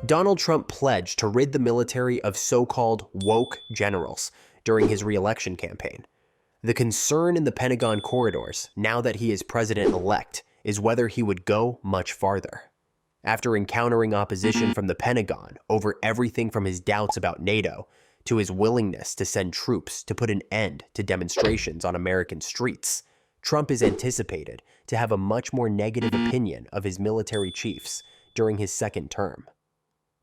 Donald Trump pledged to rid the military of so-called woke generals during his re-election campaign. The concern in the Pentagon corridors, now that he is president-elect, is whether he would go much farther. After encountering opposition from the Pentagon over everything from his doubts about NATO to his willingness to send troops to put an end to demonstrations on American streets, Trump is anticipated to have a much more negative opinion of his military chiefs during his second term.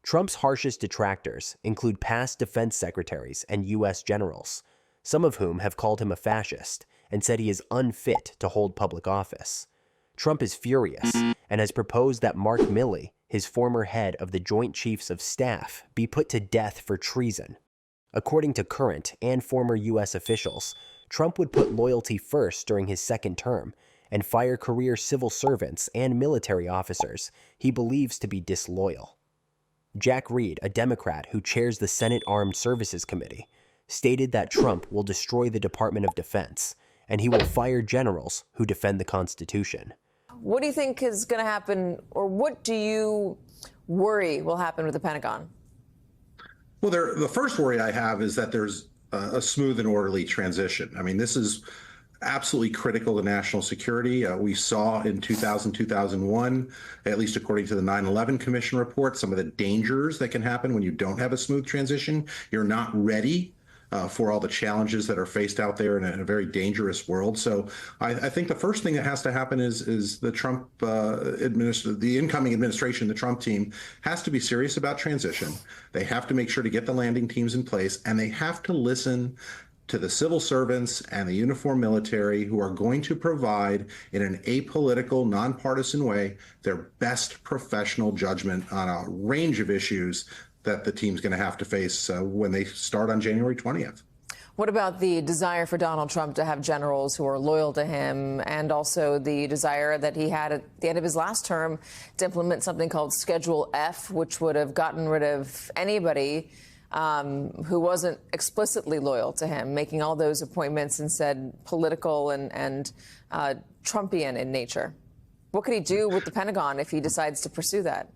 Trump's harshest detractors include past defense secretaries and U.S. generals, some of whom have called him a fascist and said he is unfit to hold public office. Trump is furious and has proposed that Mark Milley, his former head of the Joint Chiefs of Staff, be put to death for treason. According to current and former U.S. officials, Trump would put loyalty first during his second term and fire career civil servants and military officers he believes to be disloyal. Jack Reed, a Democrat who chairs the Senate Armed Services Committee, stated that Trump will destroy the Department of Defense and he will fire generals who defend the Constitution. What do you think is going to happen, or what do you worry will happen with the Pentagon? Well, the first worry I have is that there's a smooth and orderly transition. I mean, this is absolutely critical to national security. We saw in 2000, 2001, at least according to the 9/11 Commission report, some of the dangers that can happen when you don't have a smooth transition. You're not ready for all the challenges that are faced out there in a very dangerous world. So I think the first thing that has to happen is the Trump the incoming administration, the Trump team, has to be serious about transition. They have to make sure to get the landing teams in place, and they have to listen to the civil servants and the uniformed military who are going to provide, in an apolitical, nonpartisan way, their best professional judgment on a range of issues that the team's going to have to face when they start on January 20th. What about the desire for Donald Trump to have generals who are loyal to him, and also the desire that he had at the end of his last term to implement something called Schedule F, which would have gotten rid of anybody who wasn't explicitly loyal to him, making all those appointments instead political and Trumpian in nature? What could he do with the Pentagon if he decides to pursue that?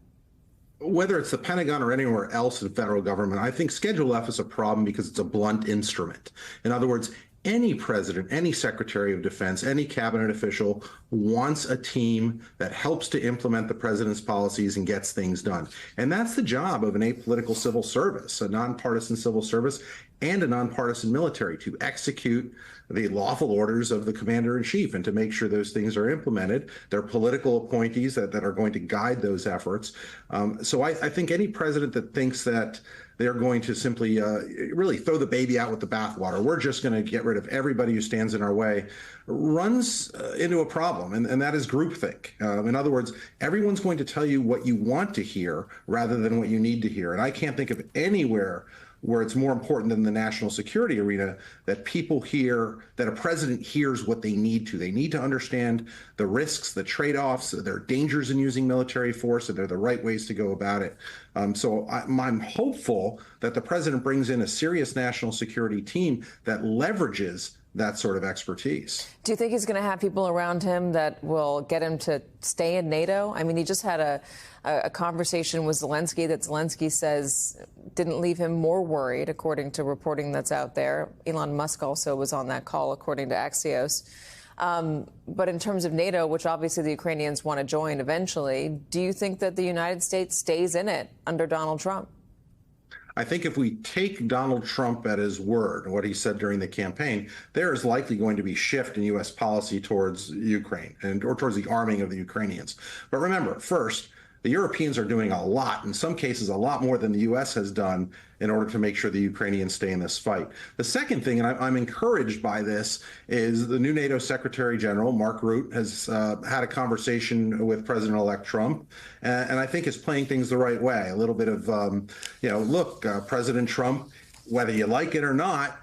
Whether it's the Pentagon or anywhere else in federal government, I think Schedule F is a problem because it's a blunt instrument. In other words, any president, any secretary of defense, any cabinet official wants a team that helps to implement the president's policies and gets things done. And that's the job of an apolitical civil service, a nonpartisan civil service, and a nonpartisan military, to execute the lawful orders of the commander-in-chief and to make sure those things are implemented. They're political appointees that are going to guide those efforts. So I think any president that thinks that they're going to simply really throw the baby out with the bathwater, we're just going to get rid of everybody who stands in our way, runs into a problem, and that is groupthink. In other words, everyone's going to tell you what you want to hear rather than what you need to hear. And I can't think of anywhere where it's more important than the national security arena that people hear, that a president hears what they need to. They need to understand the risks, the trade-offs, there are dangers in using military force, and they're the right ways to go about it. So I'm hopeful that the president brings in a serious national security team that leverages that sort of expertise. Do you think he's going to have people around him that will get him to stay in NATO? I mean, he just had a conversation with Zelensky that Zelensky says didn't leave him more worried, according to reporting that's out there. Elon Musk also was on that call, according to Axios. But in terms of NATO, which obviously the Ukrainians want to join eventually, do you think that the United States stays in it under Donald Trump? I think if we take Donald Trump at his word, what he said during the campaign, there is likely going to be shift in U.S. policy towards Ukraine or towards the arming of the Ukrainians. But remember, first, the Europeans are doing a lot, in some cases a lot more than the U.S. has done, in order to make sure the Ukrainians stay in this fight. The second thing, and I'm encouraged by this, is the new NATO Secretary General, Mark Rutte, has had a conversation with President-elect Trump, and I think is playing things the right way. A little bit of, look, President Trump, whether you like it or not,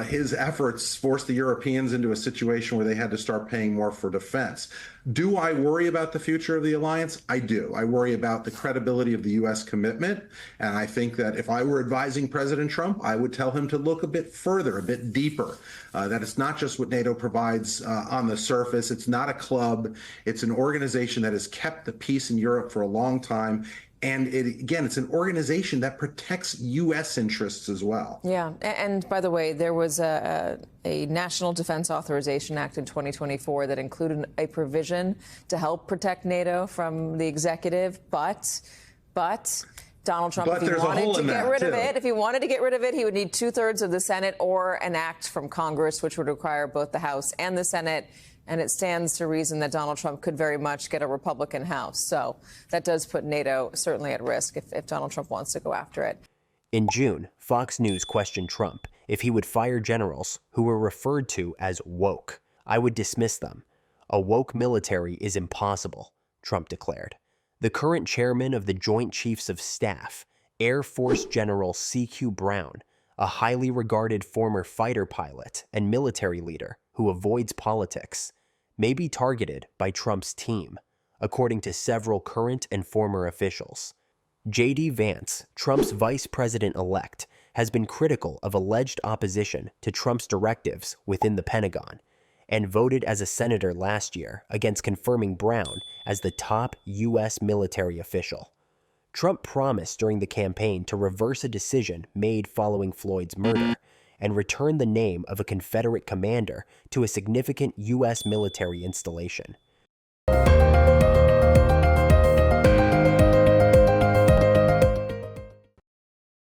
his efforts forced the Europeans into a situation where they had to start paying more for defense. Do I worry about the future of the alliance? I do. I worry about the credibility of the U.S. commitment. And I think that if I were advising President Trump, I would tell him to look a bit further, a bit deeper, that it's not just what NATO provides on the surface. It's not a club. It's an organization that has kept the peace in Europe for a long time. And it's an organization that protects U.S. interests as well. Yeah. And by the way, there was a National Defense Authorization Act in 2024 that included a provision to help protect NATO from the executive. But Donald Trump, if he wanted to get rid of it, he would need 2/3 of the Senate or an act from Congress, which would require both the House and the Senate. And it stands to reason that Donald Trump could very much get a Republican House. So that does put NATO certainly at risk if Donald Trump wants to go after it. In June, Fox News questioned Trump if he would fire generals who were referred to as woke. I would dismiss them. A woke military is impossible, Trump declared. The current chairman of the Joint Chiefs of Staff, Air Force General C.Q. Brown, a highly regarded former fighter pilot and military leader who avoids politics, may be targeted by Trump's team, according to several current and former officials. J.D. Vance, Trump's vice president-elect, has been critical of alleged opposition to Trump's directives within the Pentagon and voted as a senator last year against confirming Brown as the top U.S. military official. Trump promised during the campaign to reverse a decision made following Floyd's murder and return the name of a Confederate commander to a significant U.S. military installation.